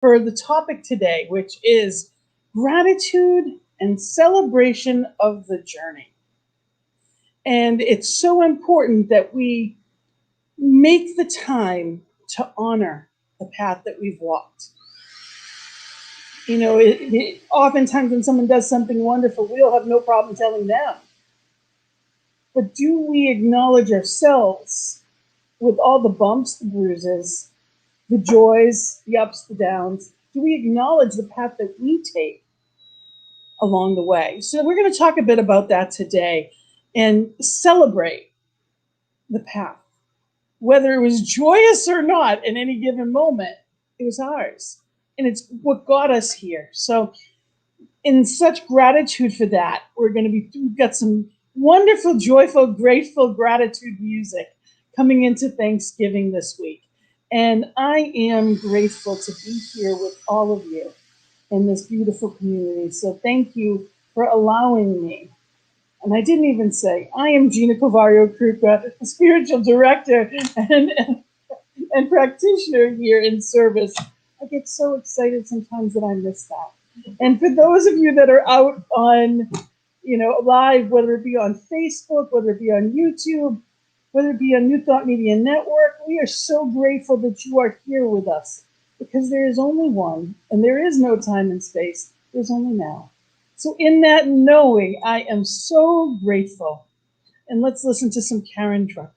for the topic today, which is gratitude and celebration of the journey. And it's so important that we make the time to honor the path that we've walked. You know, oftentimes when someone does something wonderful, we'll have no problem telling them. But do we acknowledge ourselves with all the bumps, the bruises, the joys, the ups, the downs? Do we acknowledge the path that we take along the way? So we're going to talk a bit about that today and celebrate the path. Whether it was joyous or not in any given moment, it was ours. And it's what got us here. So in such gratitude for that, we've got some wonderful, joyful, grateful gratitude music coming into Thanksgiving this week. And I am grateful to be here with all of you in this beautiful community. So thank you for allowing me. And I didn't even say, I am Gina Colvario Krupka, the spiritual director and practitioner here in service. I get so excited sometimes that I miss that. And for those of you that are out on, live, whether it be on Facebook, whether it be on YouTube, whether it be on New Thought Media Network, we are so grateful that you are here with us, because there is only one, and there is no time and space. There's only now. So in that knowing, I am so grateful. And let's listen to some Karen Truck.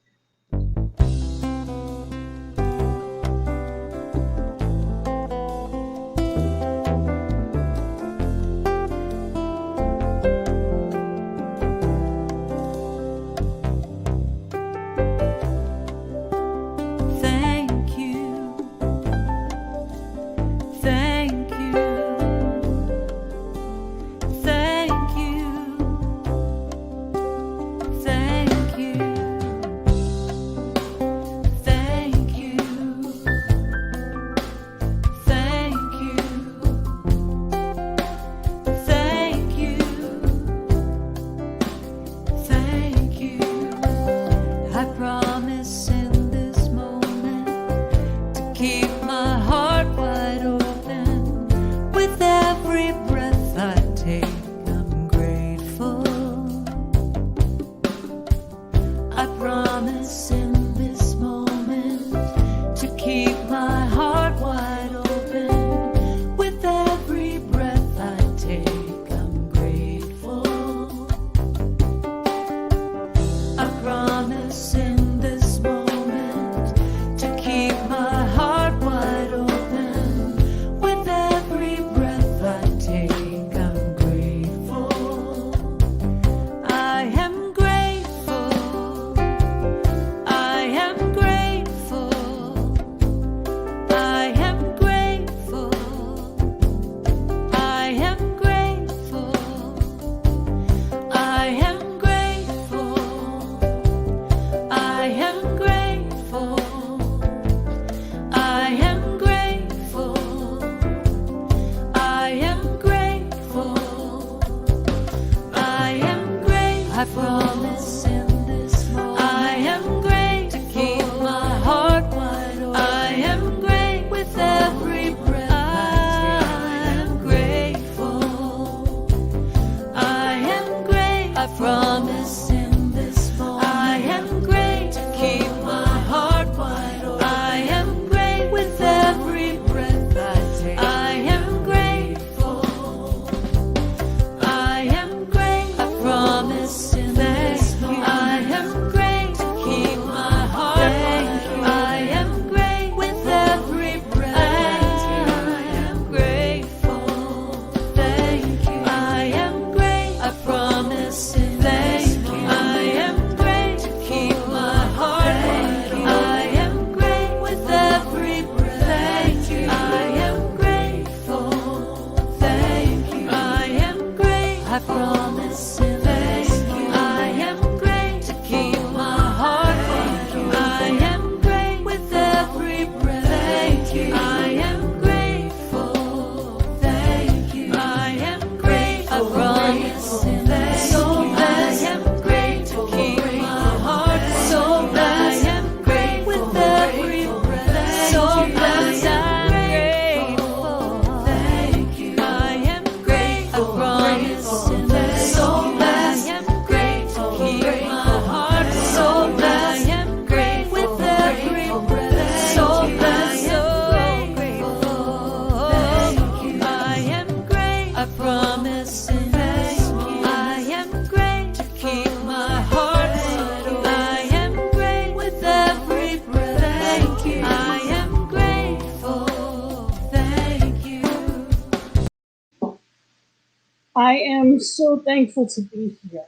I am so thankful to be here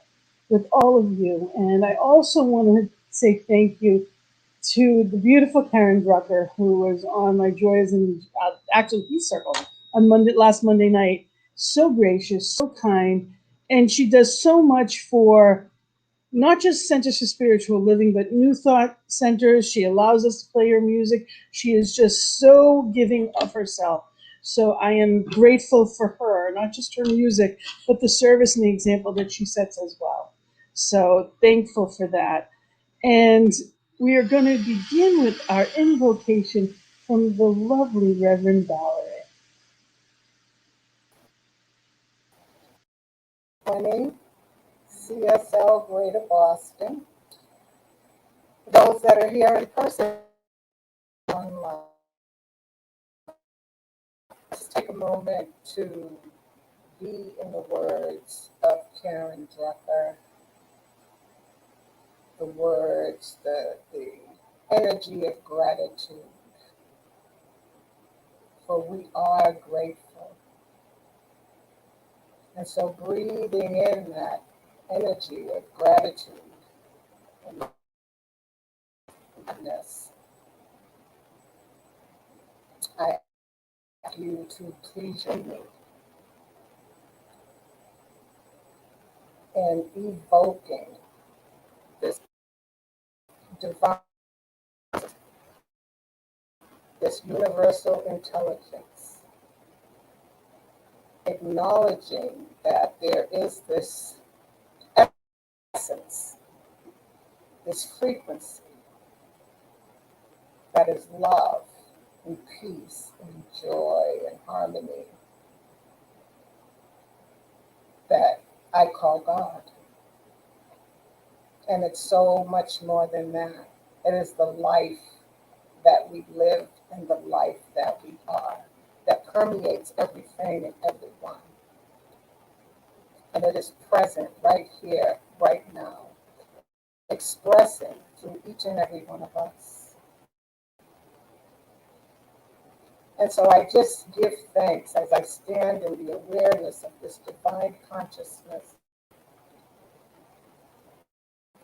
with all of you. And I also want to say thank you to the beautiful Karen Drucker, who was on my Joys and actually Peace Circle on last Monday night. So gracious, so kind. And she does so much for not just Centers for Spiritual Living, but New Thought Centers. She allows us to play her music. She is just so giving of herself. So I am grateful for her, not just her music, but the service and the example that she sets as well. So thankful for that. And we are going to begin with our invocation from the lovely Reverend Valerie. Morning, CSL Greater Boston. Those that are here in person online, let's take a moment to be in the words of Karen Drucker, the words, the energy of gratitude, for we are grateful. And so breathing in that energy of gratitude and goodness, I ask you to please join me in evoking this divine, this universal intelligence, acknowledging that there is this essence, this frequency that is love and peace and joy and harmony that I call God. And it's so much more than that. It is the life that we live and the life that we are that permeates everything and everyone. And it is present right here, right now, expressing through each and every one of us. And so I just give thanks as I stand in the awareness of this divine consciousness.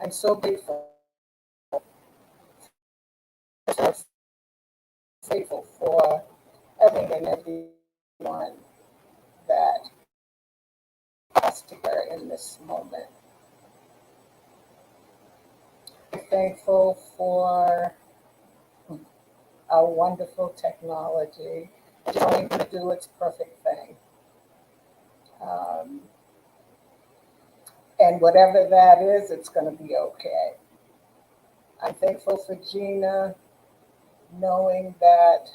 I'm so grateful, grateful for everything and everyone that us together in this moment. I'm thankful for our wonderful technology trying to do its perfect thing. Um, and whatever that is, it's going to be okay. I'm thankful for Gina, knowing that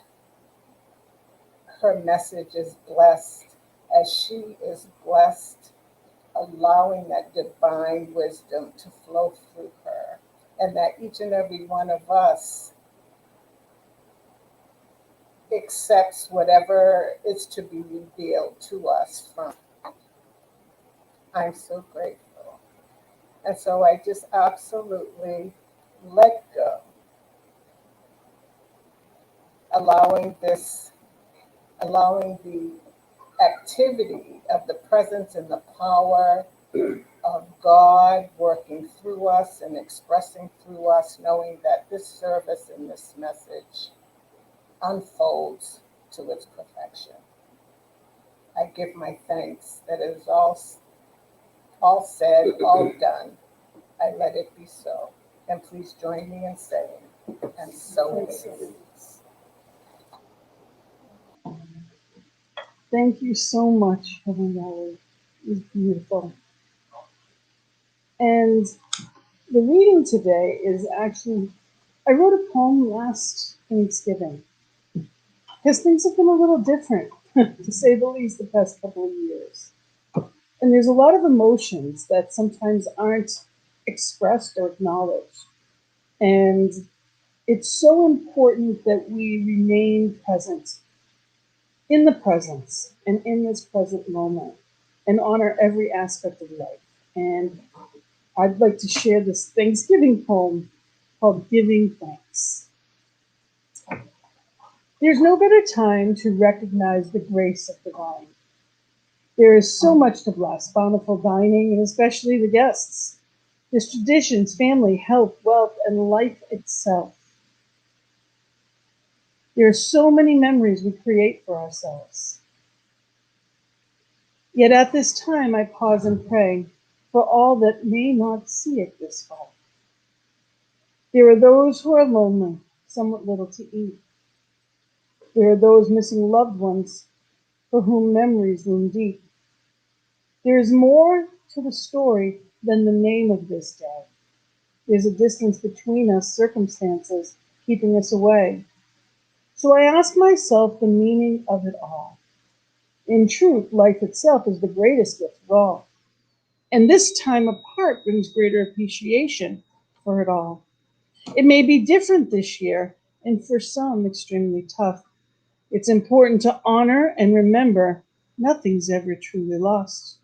her message is blessed as she is blessed, allowing that divine wisdom to flow through her, and that each and every one of us accepts whatever is to be revealed to us from. I'm so grateful. And so I just absolutely let go, allowing this, allowing the activity of the presence and the power of God working through us and expressing through us, knowing that this service and this message unfolds to its perfection. I give my thanks that it is all said, all done. I let it be so. And please join me in saying, and so it is. Thank you so much, Reverend Valerie. It was beautiful. And the reading today is actually, I wrote a poem last Thanksgiving because things have been a little different, to say the least, the past couple of years. And there's a lot of emotions that sometimes aren't expressed or acknowledged. And it's so important that we remain present in the presence and in this present moment and honor every aspect of life. And I'd like to share this Thanksgiving poem called Giving Thanks. There's no better time to recognize the grace of the vine, There is so much to bless, bountiful dining, and especially the guests. There's traditions, family, health, wealth, and life itself. There are so many memories we create for ourselves. Yet at this time I pause and pray for all that may not see it this far. There are those who are lonely, some with little to eat. There are those missing loved ones for whom memories loom deep. There is more to the story than the name of this day. There's a distance between us, circumstances keeping us away. So I ask myself the meaning of it all. In truth, life itself is the greatest gift of all. And this time apart brings greater appreciation for it all. It may be different this year, and for some, extremely tough. It's important to honor and remember nothing's ever truly lost.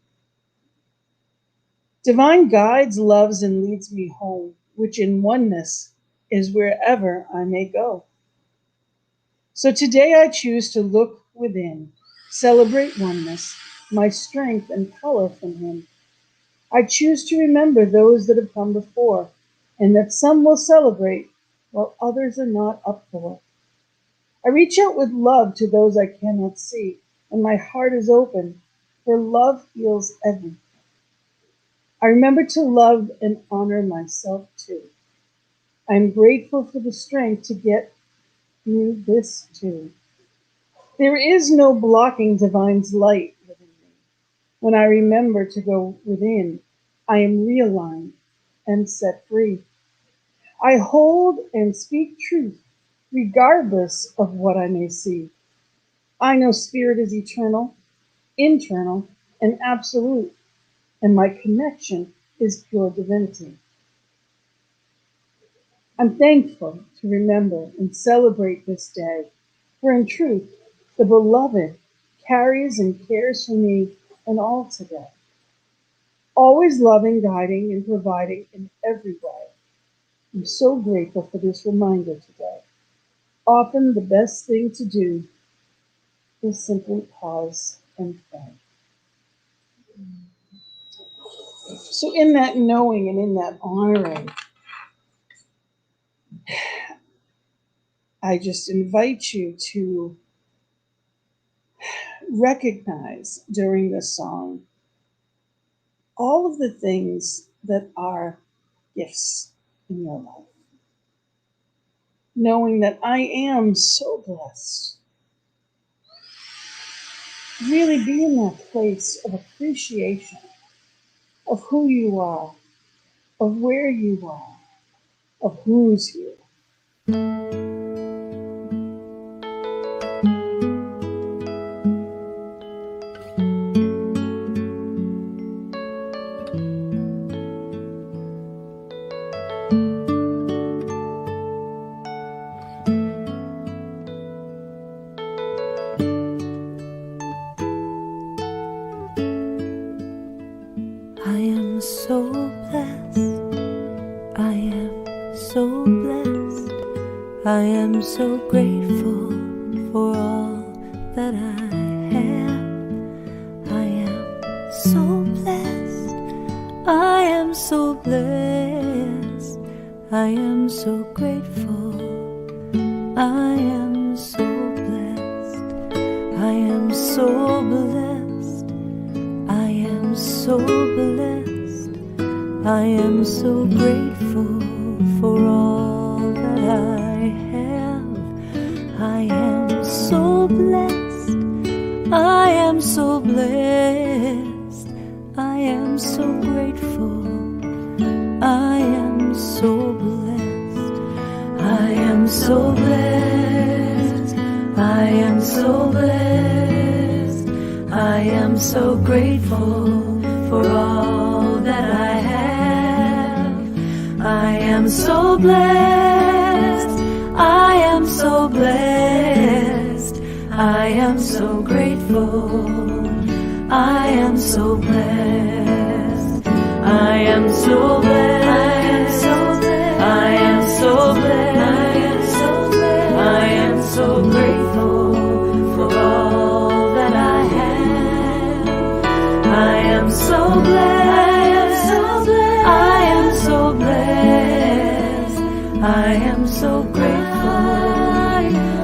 Divine guides, loves, and leads me home, which in oneness is wherever I may go. So today I choose to look within, celebrate oneness, my strength and power from Him. I choose to remember those that have come before, and that some will celebrate while others are not up for. I reach out with love to those I cannot see, and my heart is open, for love heals everything. I remember to love and honor myself too. I am grateful for the strength to get through this too. There is no blocking divine's light within me. When I remember to go within, I am realigned and set free. I hold and speak truth regardless of what I may see. I know spirit is eternal, internal, and absolute, and my connection is pure divinity. I'm thankful to remember and celebrate this day, for in truth, the beloved carries and cares for me and all today. Always loving, guiding, and providing in every way. I'm so grateful for this reminder today. Often the best thing to do is simply pause and thank. So in that knowing and in that honoring, I just invite you to recognize during this song all of the things that are gifts in your life. Knowing that I am so blessed. Really be in that place of appreciation of who you are, of where you are, of who's you. I am so blessed. I am so blessed. I am so grateful for all that I have. I am so blessed. I am so blessed. I am so grateful. I am so blessed. I am so blessed. I am so blessed. I am so grateful for all that I have. I am so blessed. I am so blessed. I am so grateful. I am so blessed. I am so blessed. I am so blessed. I am so grateful for all that I have. I am so blessed. I am so blessed. I am so grateful. I am so blessed. I am so blessed. I am so blessed. I am so grateful for all that I have. so blessed. I am so blessed. I am so grateful.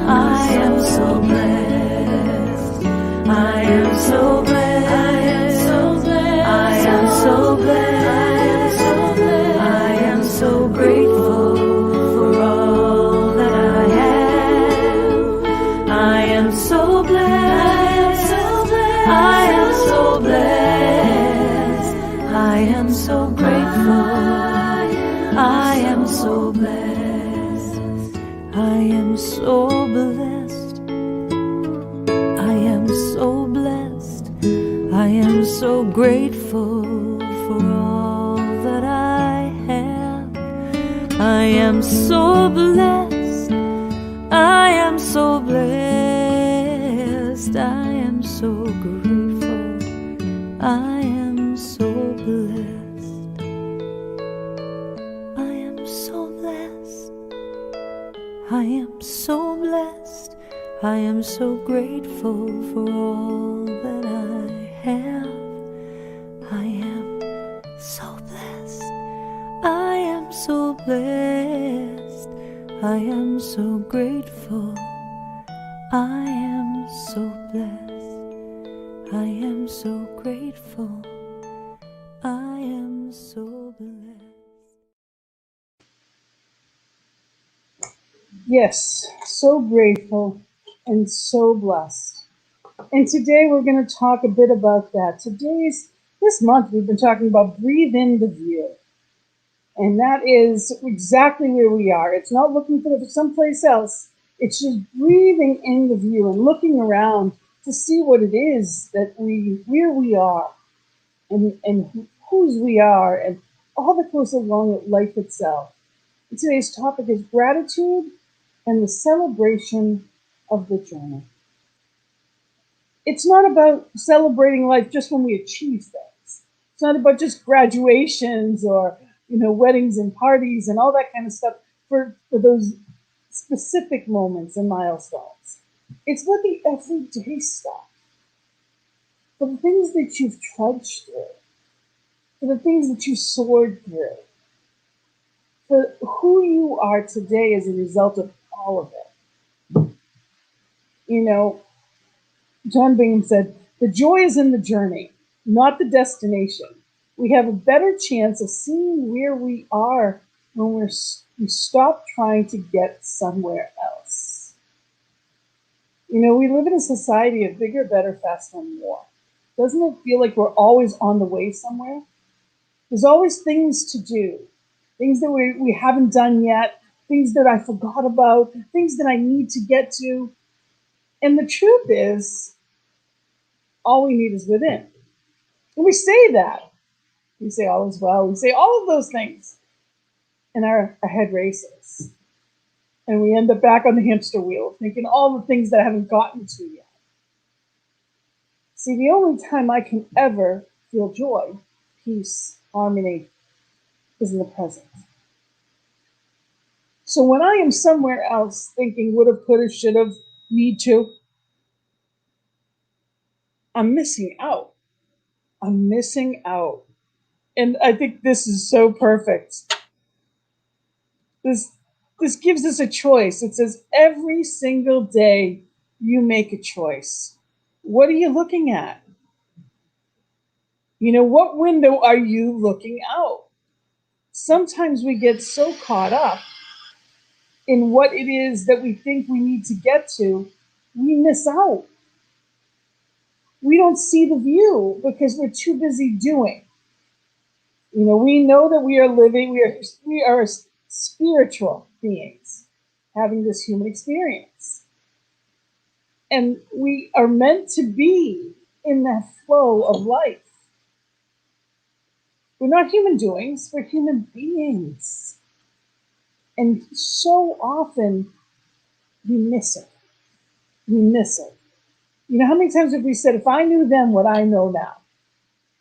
I am so blessed. I am so blessed. I am so blessed. I am so grateful for all that I have. I am so blessed. I am so blessed. I am so grateful. I am so blessed. I am so blessed. I am so blessed. I am so grateful for all that I have. I am so blessed. I am so blessed. I am so grateful. I am so blessed. I am so blessed. I am so blessed. I am so grateful for all that I have. I am so blessed. I am so blessed. I am so grateful. I am so blessed. I am so grateful. I am so blessed. Yes, so grateful and so blessed. And today we're going to talk a bit about that. This month we've been talking about breathe in the view. And that is exactly where we are. It's not looking for someplace else. It's just breathing in the view and looking around to see what it is where we are and whose we are and all that goes along with life itself. And today's topic is gratitude and the celebration of the journey. It's not about celebrating life just when we achieve things. It's not about just graduations or weddings and parties and all that kind of stuff for those specific moments and milestones. It's about the everyday stuff, for the things that you've trudged through, for the things that you soared through, for who you are today as a result of all of it. John Bingham said, "The joy is in the journey, not the destination. We have a better chance of seeing where we are when we stop trying to get somewhere else." We live in a society of bigger, better, faster, and more. Doesn't it feel like we're always on the way somewhere? There's always things to do, things that we haven't done yet, things that I forgot about, things that I need to get to. And the truth is, all we need is within. And we say that. We say all is well. We say all of those things. And our head races. And we end up back on the hamster wheel, thinking all the things that I haven't gotten to yet. See, the only time I can ever feel joy, peace, harmony, is in the present. So when I am somewhere else thinking would have, could have, should have, need to, I'm missing out. I'm missing out. And I think this is so perfect. This gives us a choice. It says every single day you make a choice. What are you looking at? What window are you looking out? Sometimes we get so caught up in what it is that we think we need to get to, we miss out. We don't see the view because we're too busy doing. We know that we are living, we are spiritual beings having this human experience. And we are meant to be in that flow of life. We're not human doings, we're human beings. And so often we miss it. We miss it. How many times have we said, if I knew then what I know now?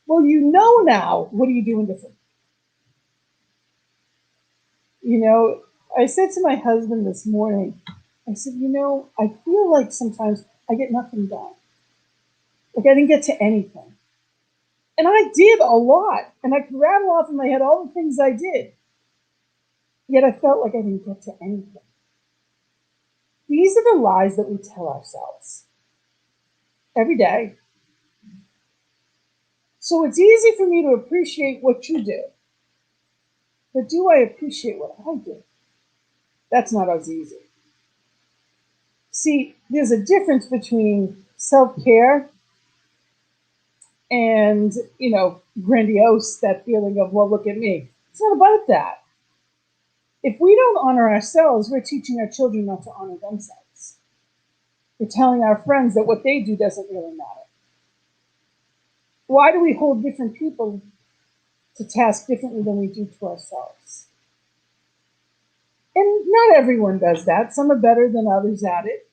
Well, you know now, what are you doing different? I said to my husband this morning, I said, I feel like sometimes I get nothing done. Like I didn't get to anything. And I did a lot. And I could rattle off in my head all the things I did. Yet I felt like I didn't get to anything. These are the lies that we tell ourselves every day. So it's easy for me to appreciate what you do. But do I appreciate what I do? That's not as easy. See, there's a difference between self-care and, grandiose, that feeling of, well, look at me. It's not about that. If we don't honor ourselves, we're teaching our children not to honor themselves. We're telling our friends that what they do doesn't really matter. Why do we hold different people to task differently than we do to ourselves? And not everyone does that. Some are better than others at it.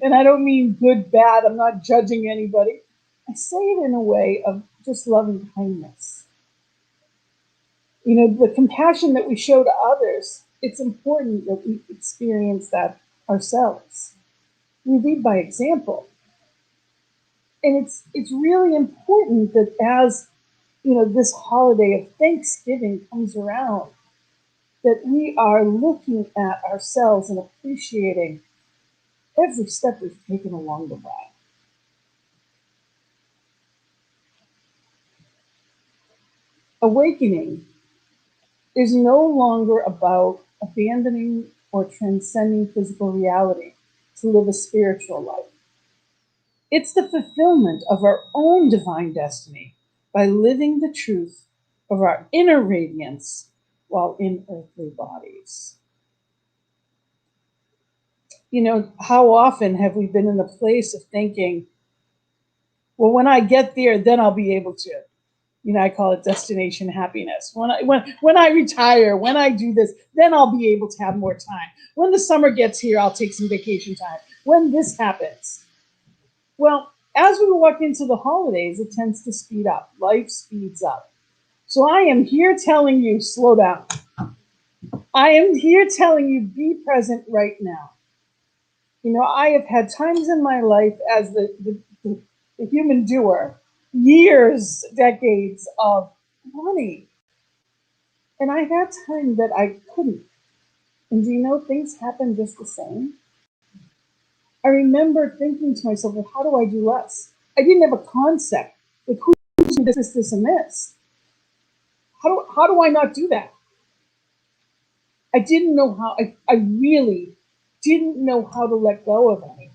And I don't mean good, bad. I'm not judging anybody. I say it in a way of just loving kindness. The compassion that we show to others, it's important that we experience that ourselves. We lead by example. And it's really important that as this holiday of Thanksgiving comes around, that we are looking at ourselves and appreciating every step we've taken along the way. Awakening is no longer about abandoning or transcending physical reality to live a spiritual life. It's the fulfillment of our own divine destiny by living the truth of our inner radiance while in earthly bodies. How often have we been in the place of thinking, well, when I get there, then I'll be able to. I call it destination happiness. When I retire, when I do this, then I'll be able to have more time. When the summer gets here, I'll take some vacation time. When this happens. Well, as we walk into the holidays, it tends to speed up. Life speeds up. So I am here telling you, slow down. I am here telling you, be present right now. I have had times in my life as the human doer, years, decades of money. And I had time that I couldn't. And things happen just the same. I remember thinking to myself, well, how do I do less? I didn't have a concept. Like, who's doing this, and this? How do I not do that? I didn't know how. I really didn't know how to let go of anything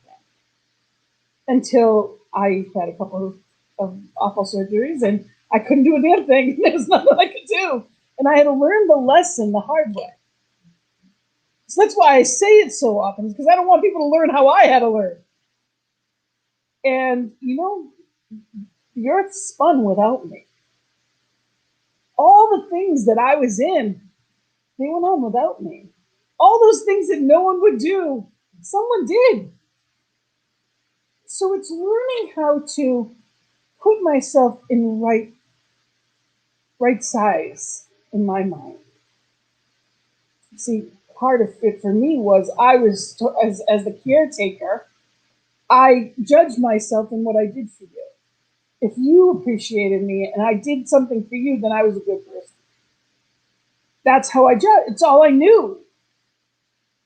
until I had a couple of awful surgeries and I couldn't do a damn thing. There was nothing I could do. And I had to learn the lesson the hard way. So that's why I say it so often, because I don't want people to learn how I had to learn. And, the earth spun without me. All the things that I was in, they went on without me. All those things that no one would do, someone did. So it's learning how to put myself in right size in my mind. See, part of it for me was as the caretaker, I judged myself in what I did for you. If you appreciated me and I did something for you, then I was a good person. That's how I judge. It's all I knew.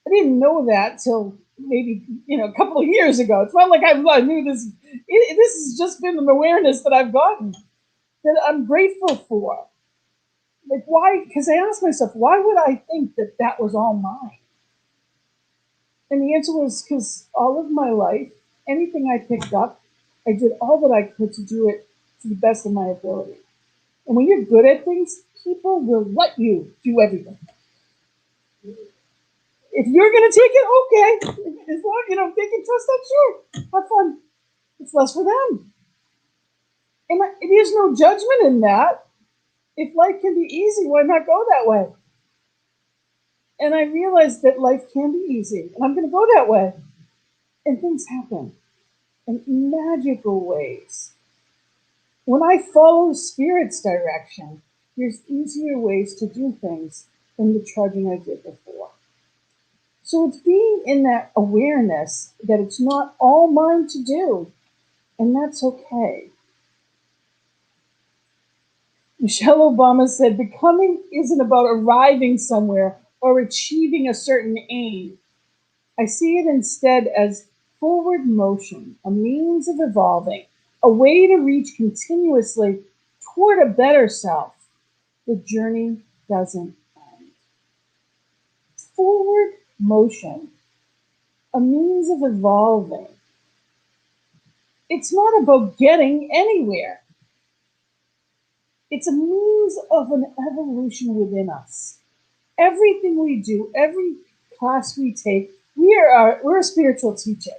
I didn't know that till maybe a couple of years ago. It's not like I knew this. This has just been an awareness that I've gotten that I'm grateful for. Like, why? Because I asked myself, why would I think that that was all mine? And the answer was because all of my life, anything I picked up, I did all that I could to do it to the best of my ability. And when you're good at things, people will let you do everything. If you're going to take it, okay. As long they can trust that, sure. Have fun. It's less for them. And there's no judgment in that. If life can be easy, why not go that way? And I realized that life can be easy, and I'm going to go that way. And things happen in magical ways. When I follow Spirit's direction, there's easier ways to do things than the trudging I did before. So it's being in that awareness that it's not all mine to do, and that's okay. Michelle Obama said, becoming isn't about arriving somewhere or achieving a certain aim. I see it instead as forward motion, a means of evolving, a way to reach continuously toward a better self. The journey doesn't end. Forward motion, a means of evolving. It's not about getting anywhere. It's a means of an evolution within us. Everything we do, every class we take, we're a spiritual teacher.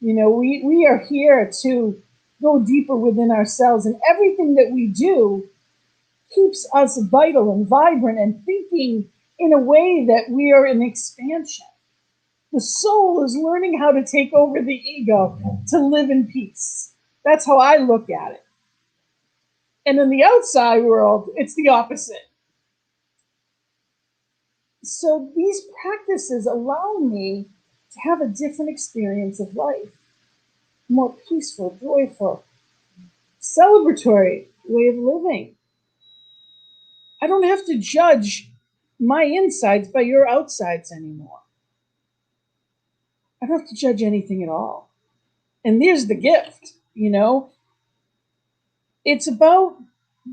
We are here to go deeper within ourselves, and everything that we do keeps us vital and vibrant and thinking in a way that we are in expansion. The soul is learning how to take over the ego to live in peace. That's how I look at it. And in the outside world, it's the opposite. So these practices allow me to have a different experience of life, more peaceful, joyful, celebratory way of living. I don't have to judge my insides by your outsides anymore. I don't have to judge anything at all. And there's the gift. It's about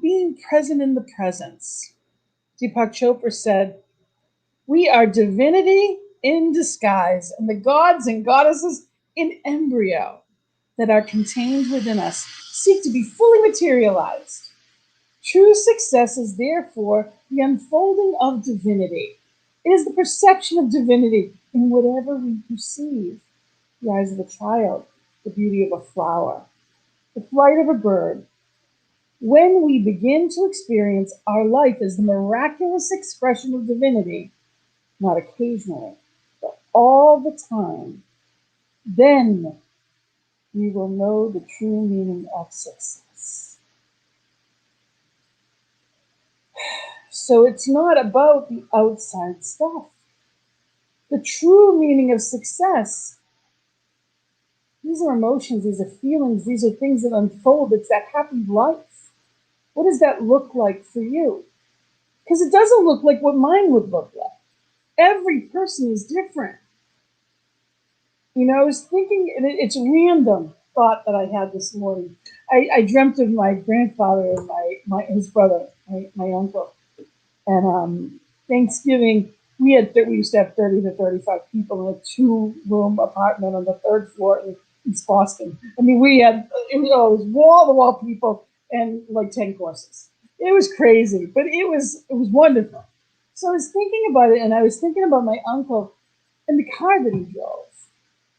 being present in the presence. Deepak Chopra said, we are divinity in disguise, and the gods and goddesses in embryo that are contained within us seek to be fully materialized. True success is therefore the unfolding of divinity. It is the perception of divinity in whatever we perceive. The eyes of a child, the beauty of a flower, the flight of a bird. When we begin to experience our life as the miraculous expression of divinity, not occasionally, but all the time, then we will know the true meaning of success. So it's not about the outside stuff. The true meaning of success, these are emotions, these are feelings, these are things that unfold. It's that happy life. What does that look like for you? Because it doesn't look like what mine would look like. Every person is different. I was thinking, it's a random thought that I had this morning. I dreamt of my grandfather and his brother, my uncle. And Thanksgiving, we used to have 30 to 35 people in a 2-room apartment on the 3rd floor in East Boston. I mean, it was wall-to-wall people and like 10 courses. It was crazy, but it was wonderful. So I was thinking about it, and I was thinking about my uncle and the car that he drove.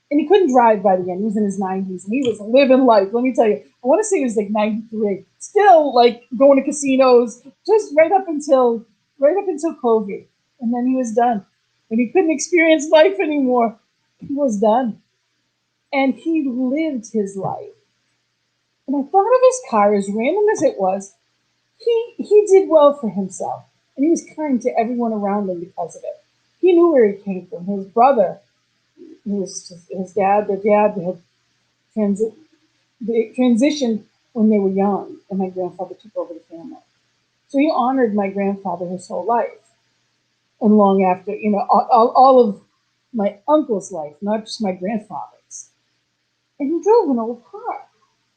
And he couldn't drive by the end. He was in his 90s, and he was living life. Let me tell you, I want to say he was like 93, still like going to casinos, just right up until COVID, and then he was done. When he couldn't experience life anymore, he was done, and he lived his life. And I thought of his car, as random as it was. He did well for himself, and he was kind to everyone around him because of it. He knew where he came from. His brother, his dad, their dad had they transitioned when they were young, and my grandfather took over the family. So he honored my grandfather his whole life. And long after, all of my uncle's life, not just my grandfather's. And he drove an old car.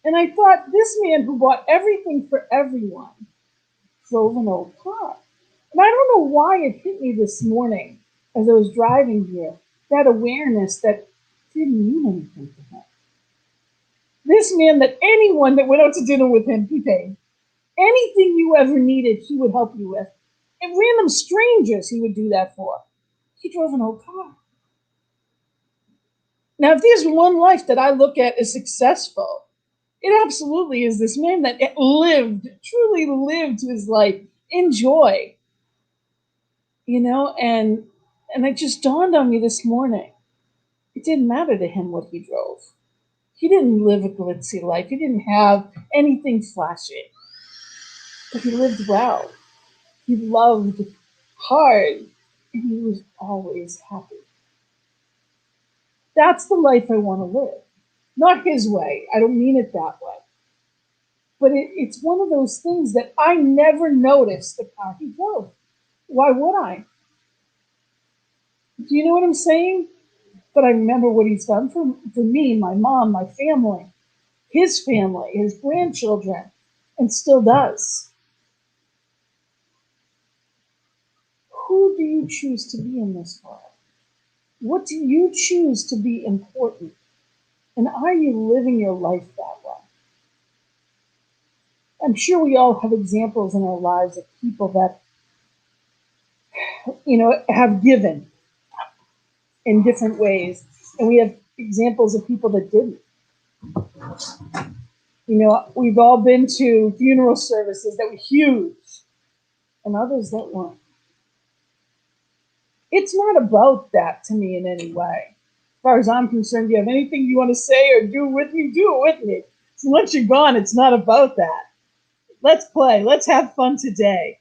And I thought, this man who bought everything for everyone drove an old car. And I don't know why it hit me this morning as I was driving here, that awareness that didn't mean anything to him. This man, that anyone that went out to dinner with him, he paid. Anything you ever needed, he would help you with. And random strangers, he would do that for. He drove an old car. Now, if there's one life that I look at as successful, it absolutely is this man that truly lived his life in joy. And it just dawned on me this morning. It didn't matter to him what he drove. He didn't live a glitzy life. He didn't have anything flashy. But he lived well. He loved hard, and he was always happy. That's the life I want to live. Not his way. I don't mean it that way. But it's one of those things that I never noticed the car he drove. Why would I? Do you know what I'm saying? But I remember what he's done for me, my mom, my family, his grandchildren, and still does. Who do you choose to be in this world? What do you choose to be important? And are you living your life that way? I'm sure we all have examples in our lives of people that, have given in different ways. And we have examples of people that didn't. We've all been to funeral services that were huge and others that weren't. It's not about that to me in any way. As far as I'm concerned, you have anything you want to say or do with me, do it with me. So once you're gone, it's not about that. Let's play. Let's have fun today.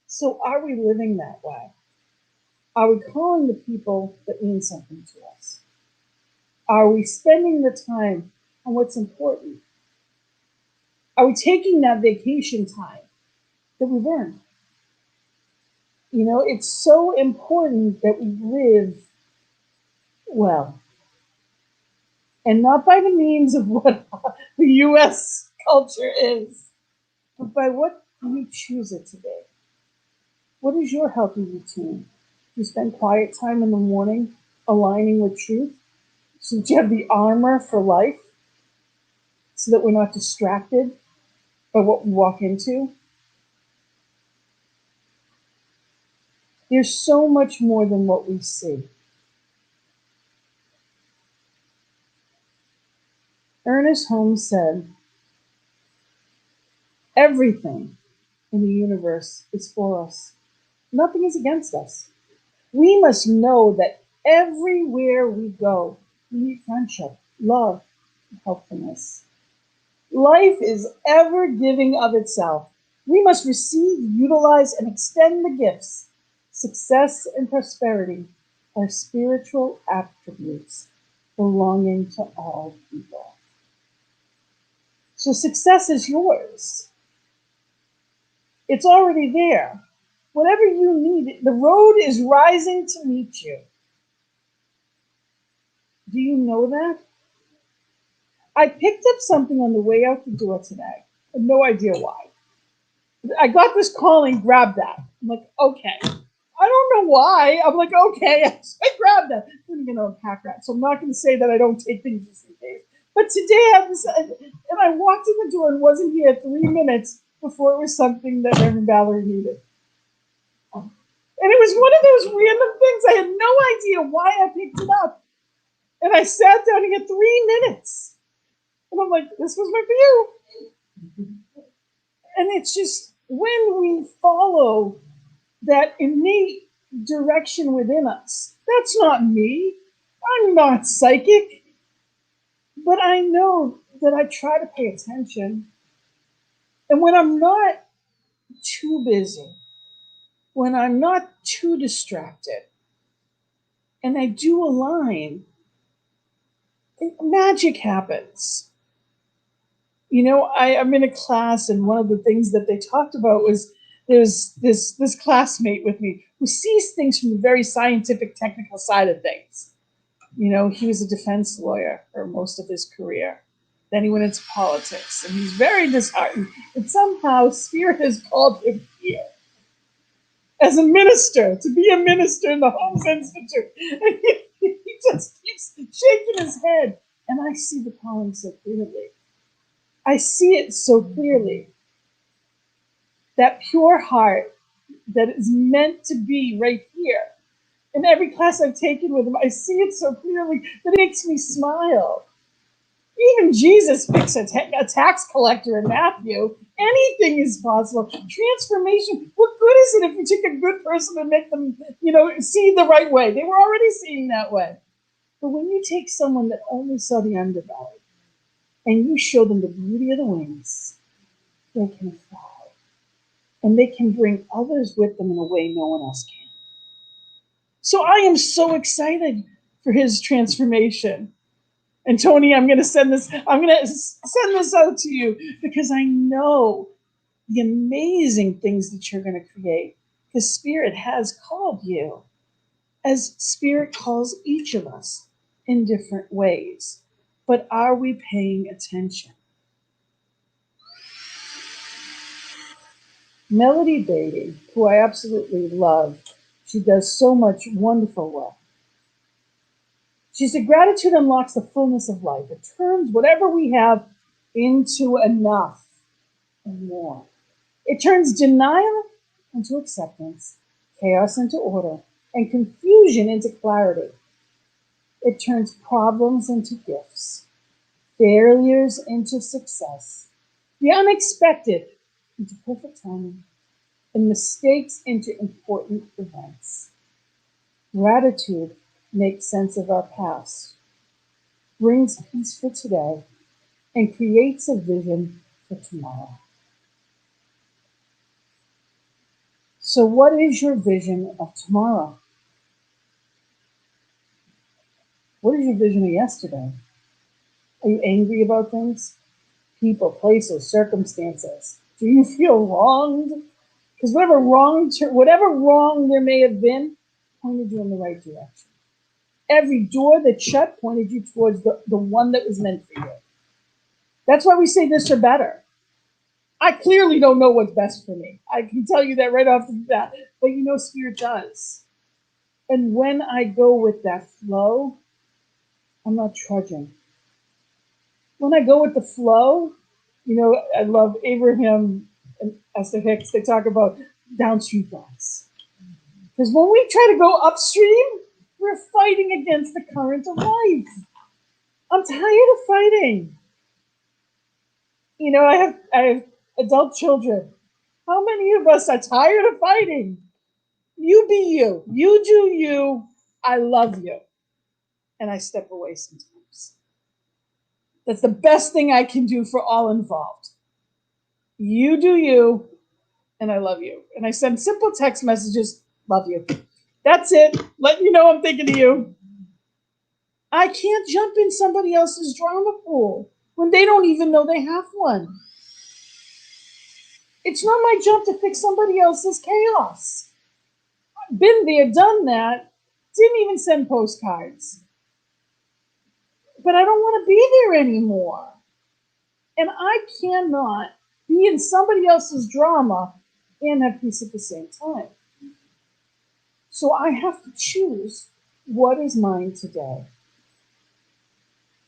So are we living that way? Are we calling the people that mean something to us? Are we spending the time on what's important? Are we taking that vacation time that we've earned? It's so important that we live well. And not by the means of what the US culture is, but by what you choose it to be. What is your healthy routine? Do you spend quiet time in the morning aligning with truth so that you have the armor for life, so that we're not distracted by what we walk into? There's so much more than what we see. Ernest Holmes said, everything in the universe is for us. Nothing is against us. We must know that everywhere we go, we need friendship, love, and helpfulness. Life is ever giving of itself. We must receive, utilize, and extend the gifts. Success and prosperity are spiritual attributes belonging to all people. So success is yours. It's already there. Whatever you need, the road is rising to meet you. Do you know that? I picked up something on the way out the door today. I have no idea why. I got this call and grabbed that. I'm like, okay. I don't know why. I'm like, okay. I grabbed that. I'm going to unpack that. So I'm not going to say that I don't take things just in case. But today I was, and I walked in the door and wasn't here 3 minutes before it was something that Reverend Valerie needed. And it was one of those random things. I had no idea why I picked it up. And I sat down and had 3 minutes. And I'm like, this was meant for you. And it's just when we follow that innate direction within us, that's not me. I'm not psychic. But I know that I try to pay attention. And when I'm not too busy, when I'm not too distracted, and I do align, magic happens. I'm in a class, and one of the things that they talked about was there's this classmate with me who sees things from the very scientific, technical side of things. He was a defense lawyer for most of his career. Then he went into politics, and he's very disheartened. And somehow Spirit has called him here as a minister, to be a minister in the Holmes Institute. And he just keeps shaking his head. And I see the calling so clearly. I see it so clearly. That pure heart that is meant to be right here. In every class I've taken with him, I see it so clearly that it makes me smile. Even Jesus picks a tax collector in Matthew. Anything is possible. Transformation. What good is it if you take a good person and make them, see the right way? They were already seeing that way. But when you take someone that only saw the underbelly and you show them the beauty of the wings, they can fly. And they can bring others with them in a way no one else can. So I am so excited for his transformation. And Tony, I'm going to send this. I'm going to send this out to you because I know the amazing things that you're going to create. Because Spirit has called you, as Spirit calls each of us in different ways. But are we paying attention? Melody Beatty, who I absolutely love, she does so much wonderful work. She said, gratitude unlocks the fullness of life. It turns whatever we have into enough and more. It turns denial into acceptance, chaos into order, and confusion into clarity. It turns problems into gifts, failures into success, the unexpected into perfect timing, and mistakes into important events. Gratitude makes sense of our past, brings peace for today, and creates a vision for tomorrow. So, what is your vision of tomorrow? What is your vision of yesterday? Are you angry about things? People, places, circumstances? Do you feel wronged? Because whatever wrong there may have been, pointed you in the right direction. Every door that shut pointed you towards the one that was meant for you. That's why we say this or better. I clearly don't know what's best for me. I can tell you that right off the bat. But you know, Spirit does. And when I go with that flow, I'm not trudging. When I go with the flow, you know, I love Abraham and Esther Hicks. They talk about downstream thoughts. Because when we try to go upstream, we're fighting against the current of life. I'm tired of fighting. You know, I have adult children. How many of us are tired of fighting? You be you. You do you. I love you. And I step away sometimes. That's the best thing I can do for all involved. You do you, and I love you. And I send simple text messages, love you. That's it. Letting you know I'm thinking of you. I can't jump in somebody else's drama pool when they don't even know they have one. It's not my job to fix somebody else's chaos. Been there, done that, didn't even send postcards. But I don't want to be there anymore. And I cannot be in somebody else's drama and have peace at the same time. So I have to choose what is mine today.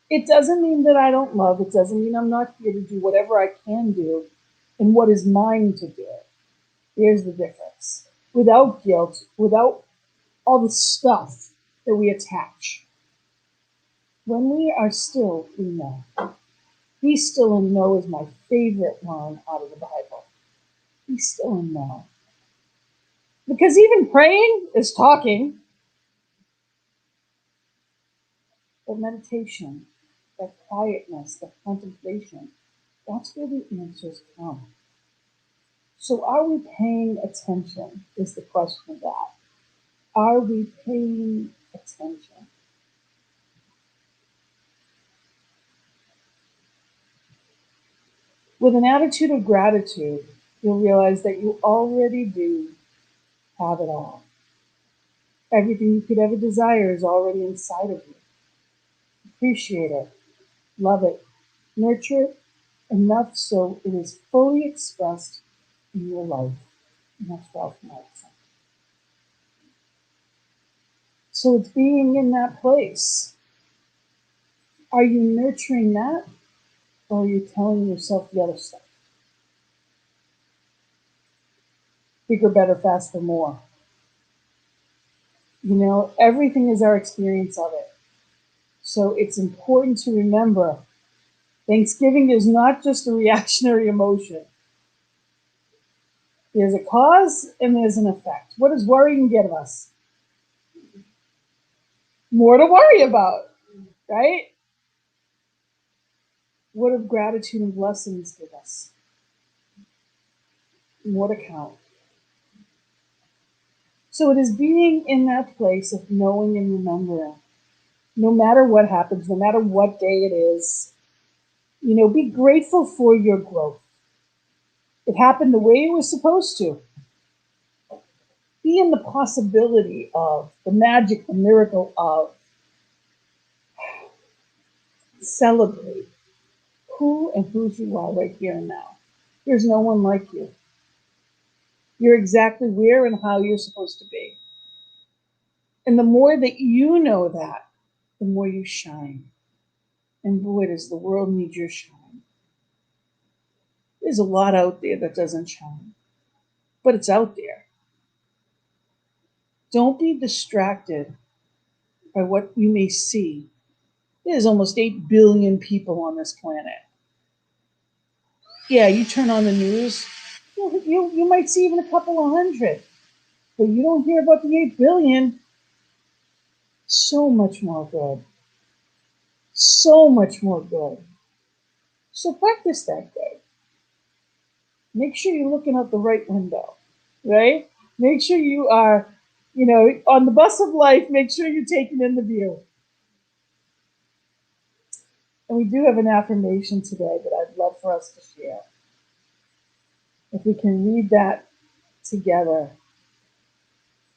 It doesn't mean that I don't love. It doesn't mean I'm not here to do whatever I can do and what is mine to do. Here's the difference. Without guilt, without all the stuff that we attach. When we are still, we know. Be still and know is my favorite line out of the Bible. Be still and know. Because even praying is talking. But meditation, that quietness, that contemplation, that's where the answers come. So are we paying attention is the question of that. Are we paying attention? With an attitude of gratitude, you'll realize that you already do have it all. Everything you could ever desire is already inside of you. Appreciate it, love it, nurture it enough so it is fully expressed in your life. And that's Ralph Madison. So it's being in that place. Are you nurturing that, or are you telling yourself the other stuff? Bigger, better, faster, more. You know, everything is our experience of it. So it's important to remember Thanksgiving is not just a reactionary emotion. There's a cause and there's an effect. What does worrying get of us? More to worry about, right? What do gratitude and blessings give us? More to count. So it is being in that place of knowing and remembering no matter what happens, no matter what day it is. Be grateful for your growth. It happened the way it was supposed to. Be in the possibility of, the magic, the miracle of. Celebrate who and whose you are right here and now. There's no one like you. You're exactly where and how you're supposed to be. And the more that you know that, the more you shine. And boy, does the world need your shine. There's a lot out there that doesn't shine, but it's out there. Don't be distracted by what you may see. There's almost 8 billion people on this planet. Yeah, you turn on the news, you might see even a couple of hundred, but you don't hear about the 8 billion. So much more good. So much more good. So practice that good. Make sure you're looking out the right window, right? Make sure you are, on the bus of life, make sure you're taking in the view. And we do have an affirmation today that I'd love for us to share. If we can read that together.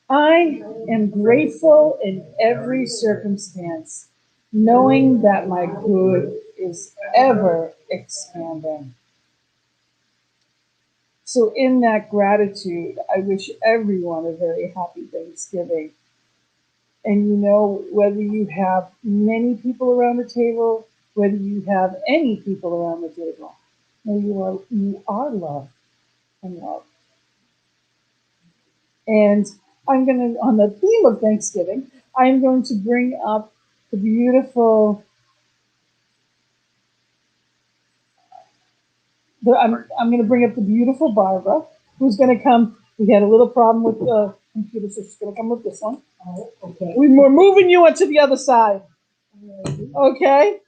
I am grateful in every circumstance, knowing that my good is ever expanding. So, in that gratitude, I wish everyone a very happy Thanksgiving. And whether you have many people around the table, whether you have any people around the table, you are loved and loved. And I'm going to, on the theme of Thanksgiving, I'm going to bring up the beautiful, I'm going to bring up the beautiful Barbara, who's going to come. We had a little problem with the computer, so she's going to come with this one. Oh, okay. We're moving you onto the other side. Okay?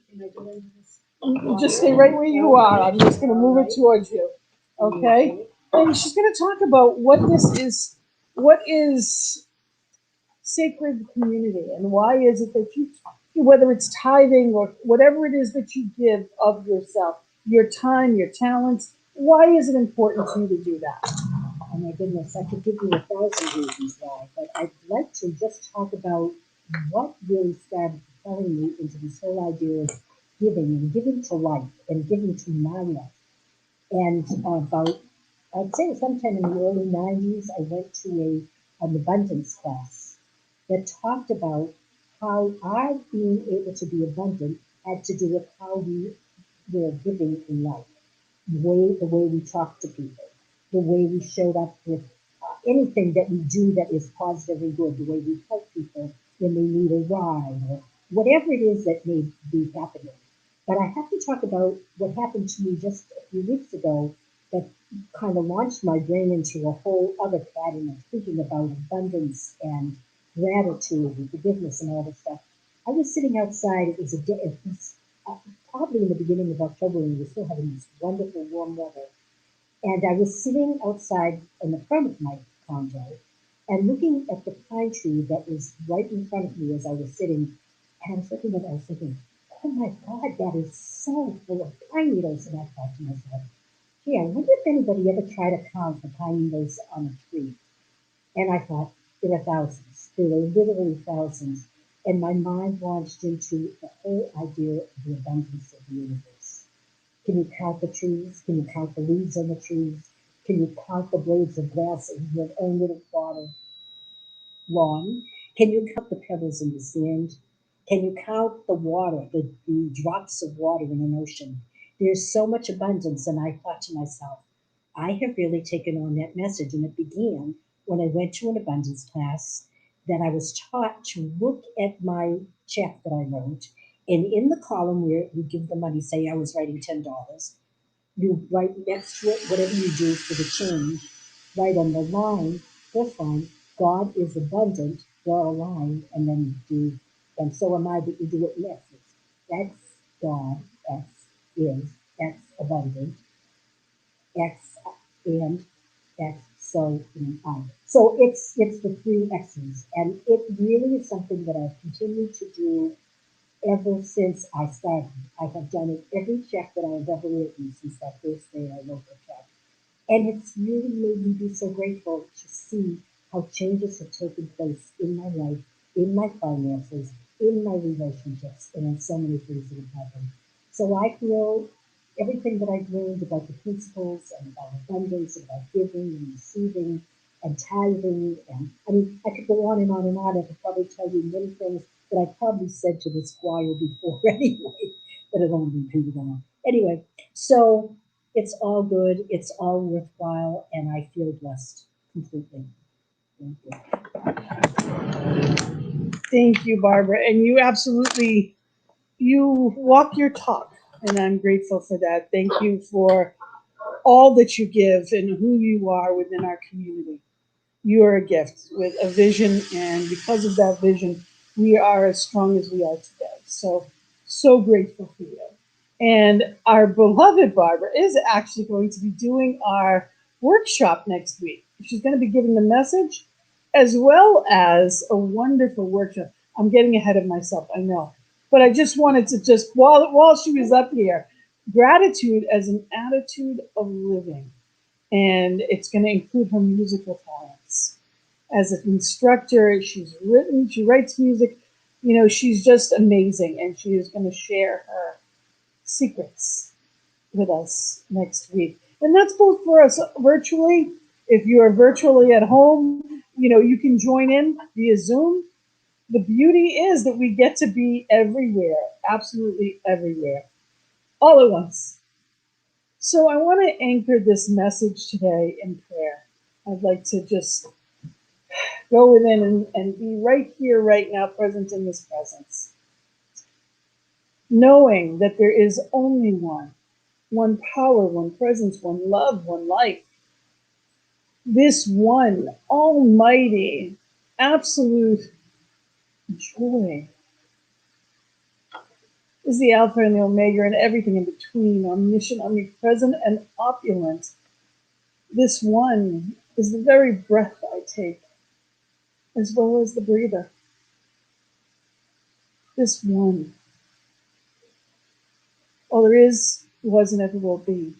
You just stay right where you are. I'm just going to move it towards you. Okay? And she's going to talk about what is sacred community, and why is it that whether it's tithing or whatever it is that you give of yourself, your time, your talents, why is it important to you to do that? Oh my goodness, I could give you 1,000 reasons why, but I'd like to just talk about what really started propelling me into this whole idea of giving and giving to life and giving to my life. And about, I'd say sometime in the early 90s, I went to an abundance class that talked about how our being able to be abundant had to do with how we were giving in life, the way we talk to people, the way we showed up with anything that we do that is positive and good, the way we help people when they need a ride or whatever it is that may be happening. But I have to talk about what happened to me just a few weeks ago that kind of launched my brain into a whole other pattern of thinking about abundance and gratitude and forgiveness and all this stuff. I was sitting outside. It was a day. It was probably in the beginning of October, and we were still having this wonderful warm weather. And I was sitting outside in the front of my condo and looking at the pine tree that was right in front of me as I was sitting. And I was looking at it, I was thinking, oh my God, that is so full of pine needles. And I thought to myself, gee, I wonder if anybody ever tried to count the pine needles on a tree. And I thought, there are thousands. There are literally thousands. And my mind launched into the whole idea of the abundance of the universe. Can you count the trees? Can you count the leaves on the trees? Can you count the blades of grass in your own little bottle lawn? Can you count the pebbles in the sand? Can you count the water, the drops of water in an ocean? There's so much abundance. And I thought to myself, I have really taken on that message. And it began when I went to an abundance class that I was taught to look at my check that I wrote. And in the column where you give the money, say I was writing $10, you write next to it whatever you do for the change. Write on the line, first line, God is abundant, draw a line, and then you do, and so am I, but you do it next. It's X God, X is, X abundant, X and X so am I. So it's the three X's, and it really is something that I've continued to do ever since I started. I have done it every check that I have ever written since that first day I wrote the check. And it's really made me be so grateful to see how changes have taken place in my life, in my finances, in my relationships, and in so many things that have happened. So I feel everything that I've learned about the principles and about abundance, about giving and receiving and tithing, and I mean, I could go on and on and on. I could probably tell you many things that I probably said to this choir before anyway, but it only repeated on. Anyway, so it's all good, it's all worthwhile, and I feel blessed completely. Thank you. Thank you, Barbara. And you absolutely, you walk your talk, and I'm grateful for that. Thank you for all that you give and who you are within our community. You are a gift with a vision, and because of that vision, we are as strong as we are today. So, so grateful for you. And our beloved Barbara is actually going to be doing our workshop next week. She's going to be giving the message as well as a wonderful workshop. I'm getting ahead of myself, I know. But I just wanted to just, while she was up here, gratitude as an attitude of living. And it's going to include her musical talents. As an instructor, she writes music. You know, she's just amazing. And she is going to share her secrets with us next week. And that's both for us virtually. If you are virtually at home, you know, you can join in via Zoom. The beauty is that we get to be everywhere, absolutely everywhere, all at once. So I want to anchor this message today in prayer. I'd like to just go within and be right here, right now, present in this presence, knowing that there is only one power, one presence, one love, one life. This one almighty, absolute joy is the Alpha and the Omega and everything in between, omniscient, omnipresent, and opulent. This one is the very breath I take, as well as the breather. This one, all there is, was, and ever will be.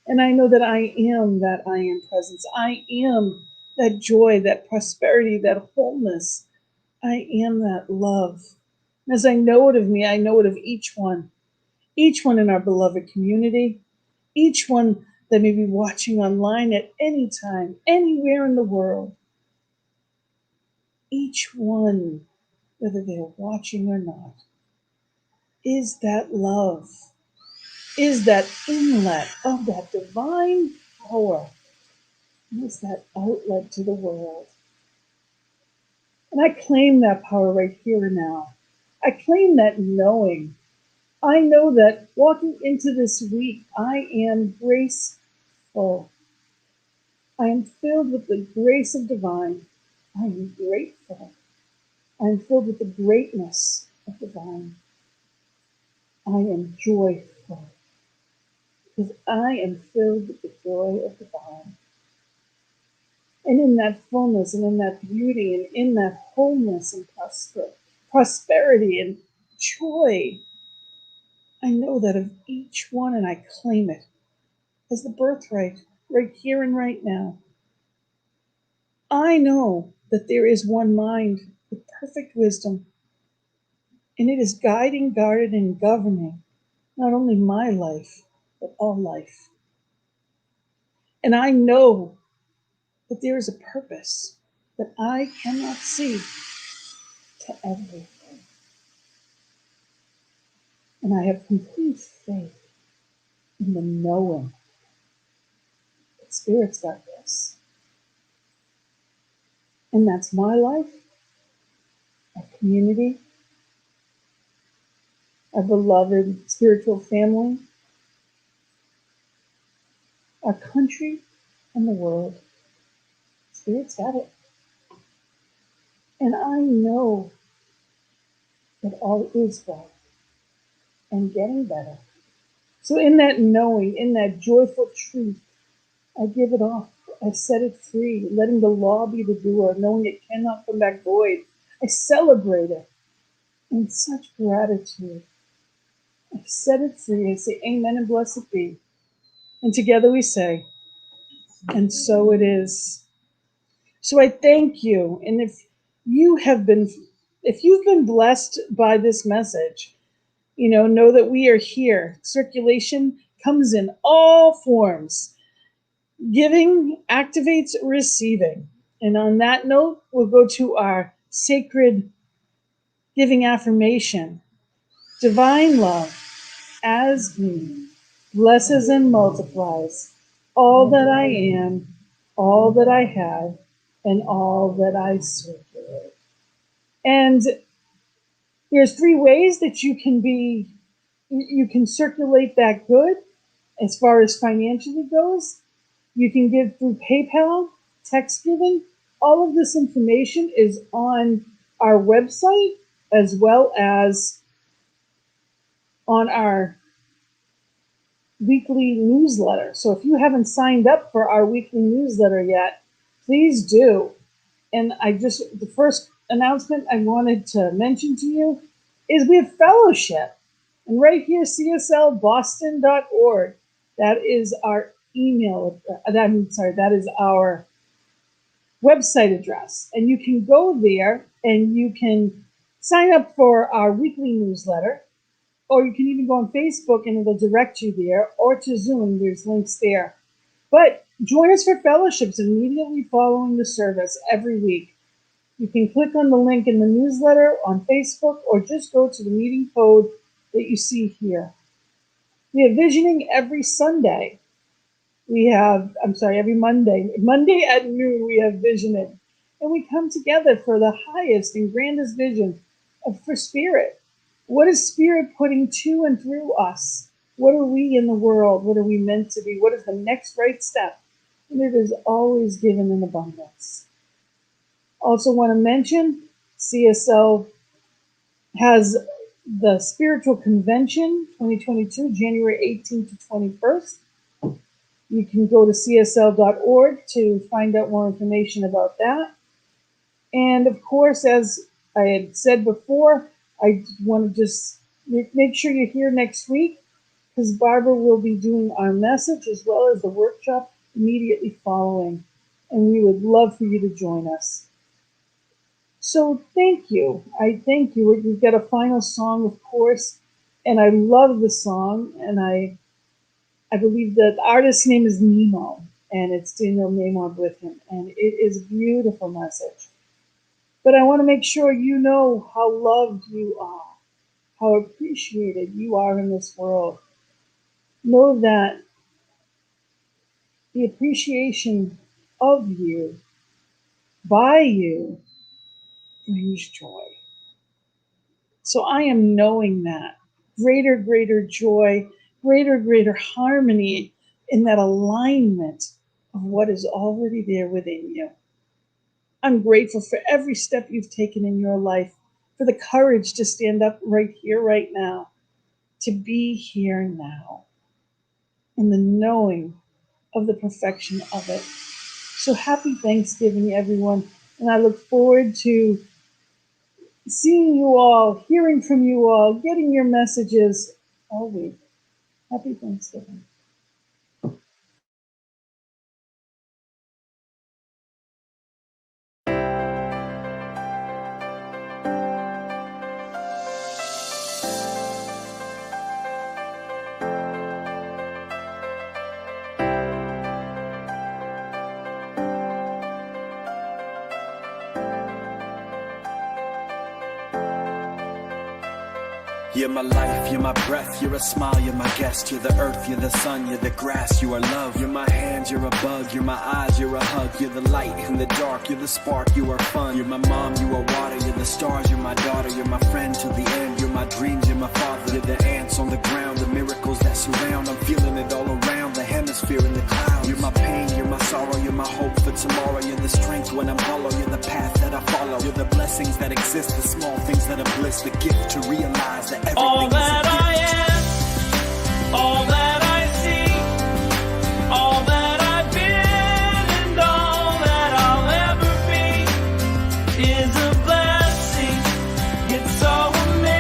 And I know that I am that I am presence. I am that joy, that prosperity, that wholeness. I am that love. And as I know it of me, I know it of each one in our beloved community, each one that may be watching online at any time, anywhere in the world. Each one, whether they're watching or not, is that love, is that inlet of that divine power, is that outlet to the world. And I claim that power right here and now. I claim that knowing. I know that walking into this week, I am graceful. I am filled with the grace of divine. I am grateful. I am filled with the greatness of divine. I am joyful because I am filled with the joy of divine. And in that fullness and in that beauty and in that wholeness and prosperity and joy, I know that of each one and I claim it as the birthright right here and right now. I know that there is one mind with perfect wisdom, and it is guiding, guarding, and governing not only my life, but all life. And I know that there is a purpose that I cannot see to everything. And I have complete faith in the knowing that Spirit's got this. And that's my life, our community, our beloved spiritual family, our country, and the world. Spirit's got it. And I know that all is well and getting better. So in that knowing, in that joyful truth, I give it off. I set it free, letting the law be the doer, knowing it cannot come back void. I celebrate it. in such gratitude. I set it free. I say amen and blessed be. And together we say, and so it is. So I thank you. And if you've been blessed by this message, know that we are here. Circulation comes in all forms. Giving activates receiving. And on that note, we'll go to our sacred giving affirmation. Divine love, as me, blesses and multiplies all that I am, all that I have, and all that I circulate. And there's 3 ways that you can circulate that good as far as financially goes. You can give through PayPal, text giving. All of this information is on our website as well as on our weekly newsletter. So if you haven't signed up for our weekly newsletter yet, please do. And the first announcement I wanted to mention to you is we have fellowship. And right here, cslboston.org. That is our that is our website address. And you can go there and you can sign up for our weekly newsletter, or you can even go on Facebook and it'll direct you there, or to Zoom. There's links there. But join us for fellowships immediately following the service every week. You can click on the link in the newsletter on Facebook, or just go to the meeting code that you see here. We have visioning every Sunday. Every Monday. Monday at noon, we have visioning. And we come together for the highest and grandest vision for Spirit. What is Spirit putting to and through us? What are we in the world? What are we meant to be? What is the next right step? And it is always given in abundance. Also want to mention, CSL has the Spiritual Convention 2022, January 18th to 21st. You can go to csl.org to find out more information about that. And of course, as I had said before, I want to just make sure you're here next week, because Barbara will be doing our message as well as the workshop immediately following. And we would love for you to join us. So thank you. I thank you. We've got a final song, of course, and I love the song. And I believe that the artist's name is Nemo, and it's Daniel Maynard with him. And it is a beautiful message. But I want to make sure you know how loved you are, how appreciated you are in this world. Know that the appreciation of you, by you, brings joy. So I am knowing that greater joy, greater harmony in that alignment of what is already there within you. I'm grateful for every step you've taken in your life, for the courage to stand up right here, right now, to be here now, and the knowing of the perfection of it. So happy Thanksgiving, everyone. And I look forward to seeing you all, hearing from you all, getting your messages all week. Happy Thanksgiving. You're my life, you're my breath, you're a smile, you're my guest. You're the earth, you're the sun, you're the grass, you are love. You're my hands, you're a bug, you're my eyes, you're a hug. You're the light in the dark, you're the spark, you are fun. You're my mom, you are water, you're the stars, you're my daughter. You're my friend till the end, you're my dreams, you're my father. You're the ants on the ground, the miracles that surround. I'm feeling it all around, the hemisphere in the clouds. You're my pain, you're my sorrow, you're my hope for tomorrow. You're the strength when I'm hollow, you're the path that I follow. You're the blessings that exist, the small things that are bliss. The gift to realize that everything all is that I am, all that I see, all that I've been, and all that I'll ever be is a blessing. It's so amazing.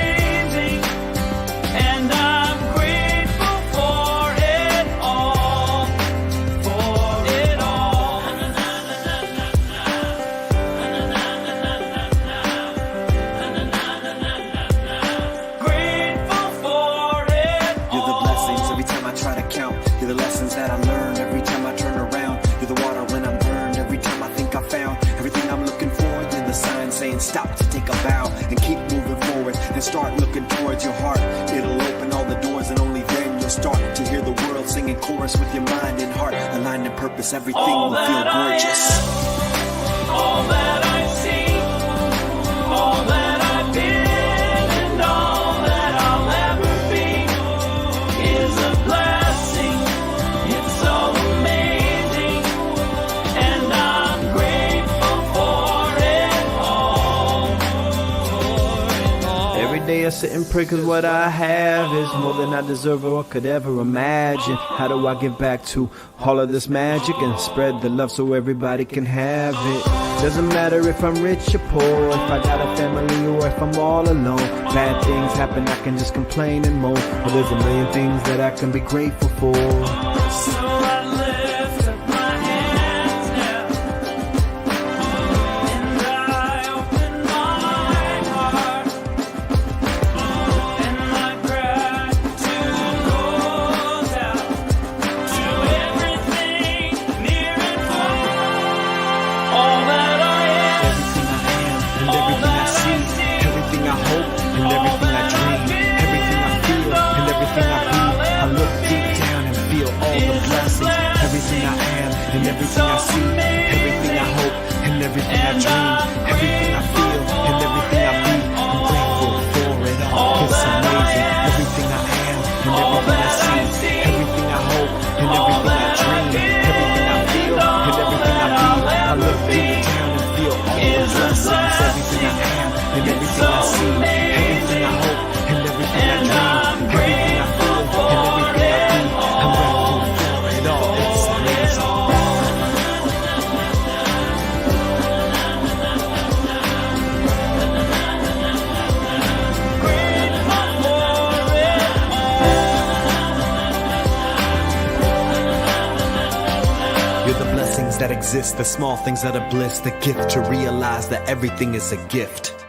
stop to take a bow and keep moving forward and start looking towards your heart. It'll open all the doors and only then you'll start to hear the world singing chorus with your mind and heart. Aligned in purpose, everything will feel gorgeous. All that I see, all that I've been, and all that I'll ever be is a blessing. It's so amazing, and I'm grateful for it all. Every day I sit and pray, cause what I have is more than I deserve or could ever imagine. How do I give back to all of this magic and spread the love so everybody can have it? Doesn't matter if I'm rich or poor, if I got a family or if I'm all alone. Bad things happen, I can just complain and moan. But there's a million things that I can be grateful for. So I lift up my hands now, and I open my heart, and my gratitude goes out to everything near and far. All that I am, Everything I am and everything I see, everything I hope and everything I dream, everything I feel and everything I be. I look deep down and feel all the blessings. Everything I am and everything I see, everything I hope and everything I dream, everything I feel and everything I be. I'm grateful for it all. It's amazing. Everything I am and everything I see, everything I hope and everything I dream, everything I feel and everything I be. I look deep down and feel all the blessings. Everything I am and everything I see, everything I hope and everything I dream, everything I feel and everything I be. I'm grateful for it all. It's amazing. You're the blessings that exist, the small things that are bliss, the gift to realize that everything is a gift.